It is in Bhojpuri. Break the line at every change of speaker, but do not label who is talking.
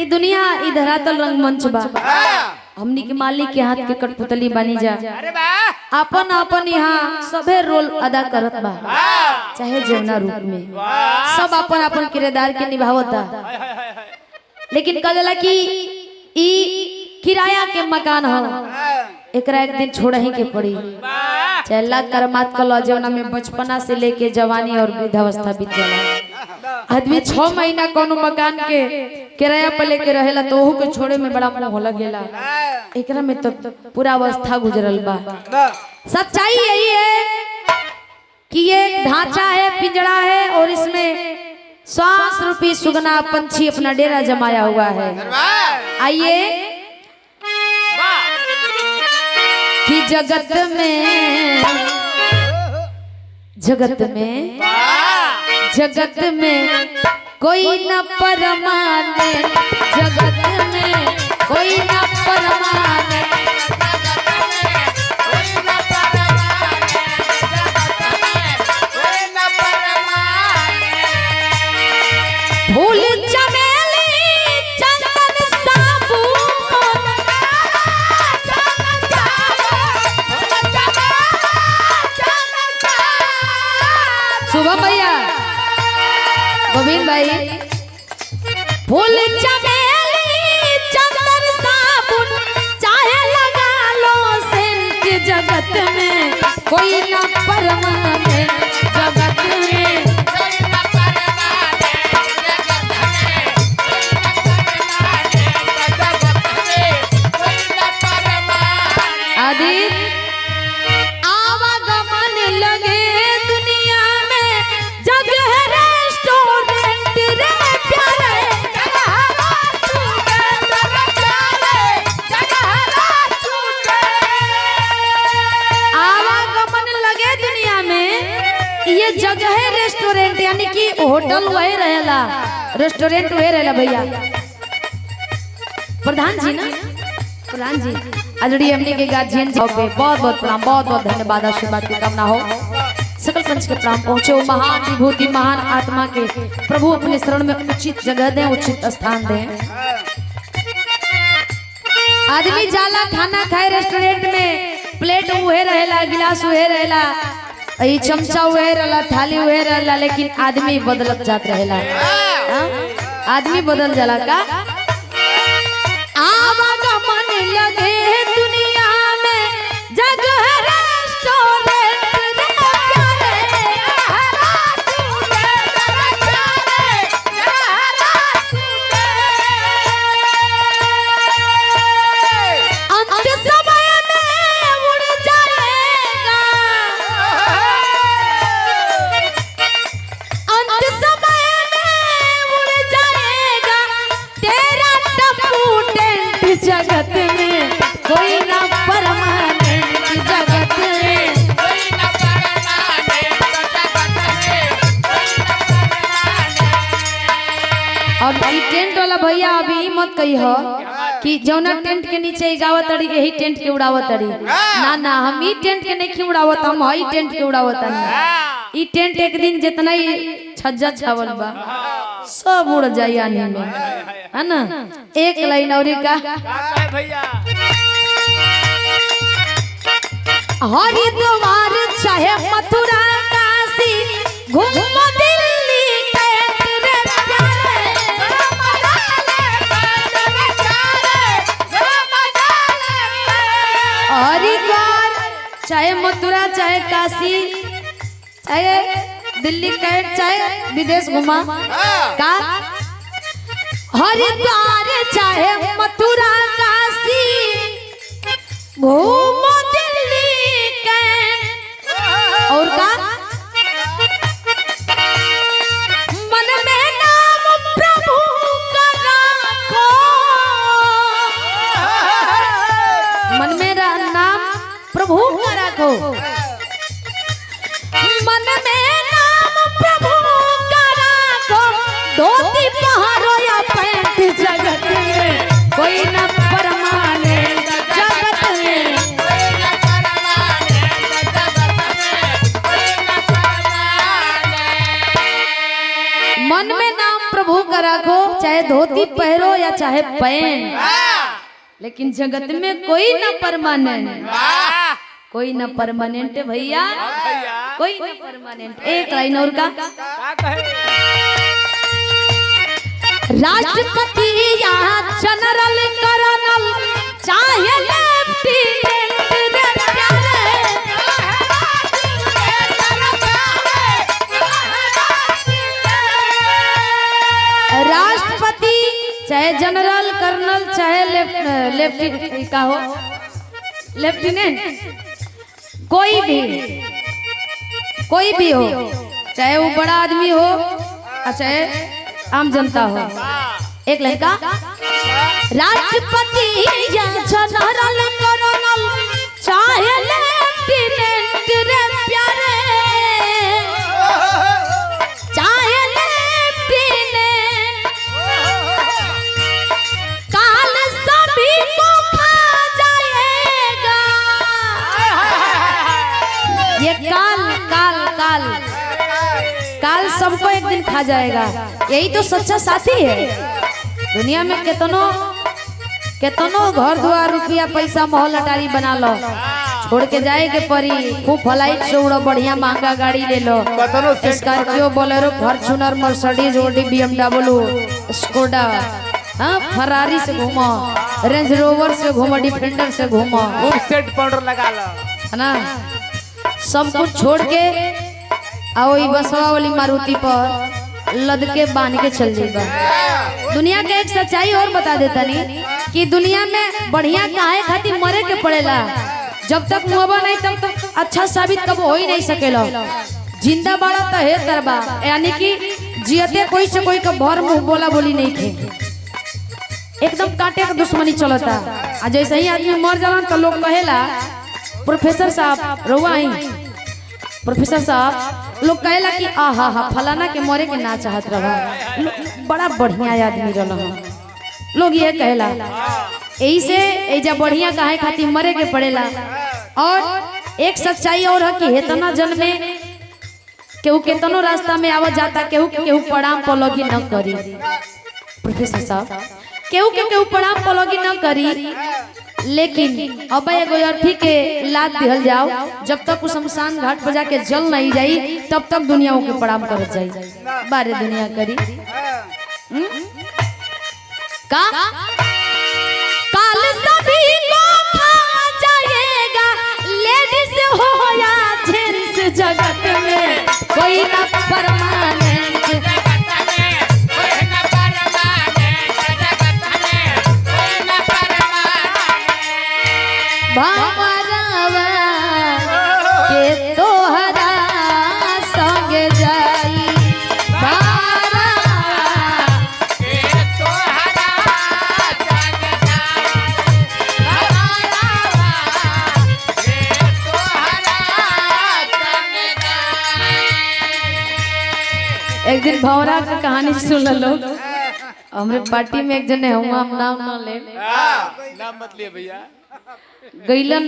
ये दुनिया इधर आतल रंगमंच बा, हमनी के मालिक के हाथ के कठपुतली बनी जा। अपन अपन यहाँ सबे रोल अदा करत बा, चाहे जौना रूप में सब अपन अपन किरदार के निभावता। लेकिन कहला कि ई किराया के मकान हो, एकरा एक दिन छोड़ ही के पड़ी। चाहे लाख करमात कलो जौना में बचपना से लेके जवानी और वृद्धावस्था बीत जाला। आदमी 6 महीना कोनो मकान के किराया पर लेके रहेला तो ओहू के छोड़े में बड़ा मोह लगेला। एकरा में तो पूरा अवस्था गुजरल बा। सच्चाई यही है कि ये ढांचा है, पिंजड़ा है और इसमें श्वास रूपी सुगना पंछी अपना डेरा जमाया हुआ है। आइए कि जगत में कोई न परमाने, जगत में कोई न परमाने, फूल चमेली चंदन साबुन, शुभम भैया, गोविंद भाई, फूल चमेली चंदन साबुन चाहे लगा लो सेंट, जगत में कोई न परमाने, जगत में आदि आवागमन लगे दुनिया में, जगह रेस्टोरेंट रे प्यारे, आवागमन लगे दुनिया में, ये जगह रेस्टोरेंट यानी कि होटल वही रहेला, रेस्टोरेंट वही रहेला। भैया प्रधान जी ना, प्रधान जी आजड़ी हमने के गार्जियन जी पे बहुत बहुत प्रणाम, बहुत बहुत धन्यवाद, आशीर्वाद की कामना हो। सकल पंच के प्रणाम पहुंचे महान विभूति महान आत्मा के प्रभु अपने शरण में उचित जगह दें, उचित स्थान दें। आदमी जाला खाना खाए रेस्टोरेंट में, प्लेट उहे रहेला, गिलास उहे रहेला, ई चमचा उहे रहेला, थाली उहे रहेला, लेकिन आदमी बदलत जात रहेला। आदमी बदल जाला का आवागमन लगे दुनिया में, जगह रेस्टोरेंट रे प्यारे, अंत समय में उड़ जाएगा, अंत समय में उड़ जाएगा तेरा टप्पू टेंट, जगत में कोई न परमानेंट, जगत में कोई न परमानेंट, अब ई टेंट वाला भैया अभी मत कही हो कि जौना टेंट के नीचे गावत अड़ी यही टेंट के उड़ावत अड़ी, ना ना हम ई टेंट के नहीं उड़ावत, हम हई टेंट के उड़ावत नहीं। ई टेंट एक दिन जितना ही छज्जा छावल बा सब उड़ जाई आने में, है ना। एक लाइन और का हरिद्वार चाहे मथुरा काशी घूमो दिल्ली कैंट रे प्यारे, हरिद्वार चाहे मथुरा चाहे काशी चाहे दिल्ली कैंट चाहे विदेश घुमा का, हरिद्वार चाहे मथुरा काशी घूमो दिल्ली कैंट, और का मन में नाम प्रभु का राखो, मन में नाम प्रभु का राखो, मन में नाम प्रभु का राखो, धोती पहनो या पैंट, जगत में कोई न परमाने, जगत में कोई न परमाने, जगत में कोई न परमाने, मन में नाम प्रभु का राखो, चाहे धोती पहरो या चाहे पैन, लेकिन जगत में कोई ना परमानेंट, कोई ना परमानेंट भैया, कोई ना परमानेंट। एक लाइन और का, राष्ट्रपति या जनरल कर्नल चाहे लेफ्टिनेंट रे प्यारे, राष्ट्रपति चाहे जनरल कर्नल चाहे लेफ्टिनेंट का हो, लेफ्टिनेंट कोई भी हो, चाहे वो बड़ा आदमी हो चाहे आम जनता हो। एक लड़का, राष्ट्रपति या जनरल कर्नल चाहे लेफ्टिनेंट रे प्यारे, चाहे लेफ्टिनेंट, काल सभी को खा जाएगा। ये काल काल काल काल सबको एक दिन खा जाएगा। यही तो सच्चा साथी है। दुनिया में केतनो घर दुआर रुपया पैसा महल अटारी बना लो, छोड़ के जाए के परी, खूब फ्लाइट से उड़ो, बढ़िया महंगा गाड़ी ले लो, Scorpio, Bolero, Fortuner, Mercedes, Audi, BMW, Skoda, हाँ फरारी से घूमो, रेंज रोवर से घूमो, डिफेंडर से घूमो,
सेट पाउडर लगा लो,
है ना। सब कुछ छोड़ के आओ बसवा वाली मारुति पर लद के बांध के चल जाएगा। दुनिया के एक सच्चाई और बता देता नहीं कि दुनिया में बढ़िया काहे खातिर मरे के पड़ेला। जब तक मुआबा नहीं तब तक अच्छा साबित कब हो ही नहीं सकेला। जिंदा बाड़ा तो है तरबा, यानी कि जियते कोई से कोई का भर मुंह बोला बोली नहीं थे, एकदम कांटे का दुश्मनी चलता। आ जैसे ही आदमी मर जाला तो लोग कहेला प्रोफेसर साहब रुआ आई, प्रोफेसर साहब लोग कहेला कि आहा हा फलाना के मरे के ना चाहत रहा, बड़ा बढ़िया आदमी रहा, लोग ये कहेला। यही से एजा बढ़िया काहे खातिर मरे के पड़ेला। और एक सच्चाई और है कि हेतना जन में केहू केतनो रास्ता में आवा जाता, केहू प्रणाम पलगी न करी। प्रोफेसर साहब केहू प्रणाम पलगी न करी, लेकिन अब एगो अर्थी के लाद दिहल जाओ, जब तक उस शमशान घाट पर जाके जल नहीं जाई तब तक दुनिया के प्रणाम करत जाई। बारे दुनिया करी का काल सभी को खा जाएगा, लेडीज हो या जेंट्स, जगत में कोई ना परमानेंट, भंवरवा के तोहरा संग जाई, भंवरवा के तोहरा संग जाई, भंवरवा के तोहरा संग जाई। एक दिन भंवरा की कहानी सुन लो। हमरे पार्टी में एक जने हुआ, हम नाम ना ले,
नाम मत लिए भैया,
गईलन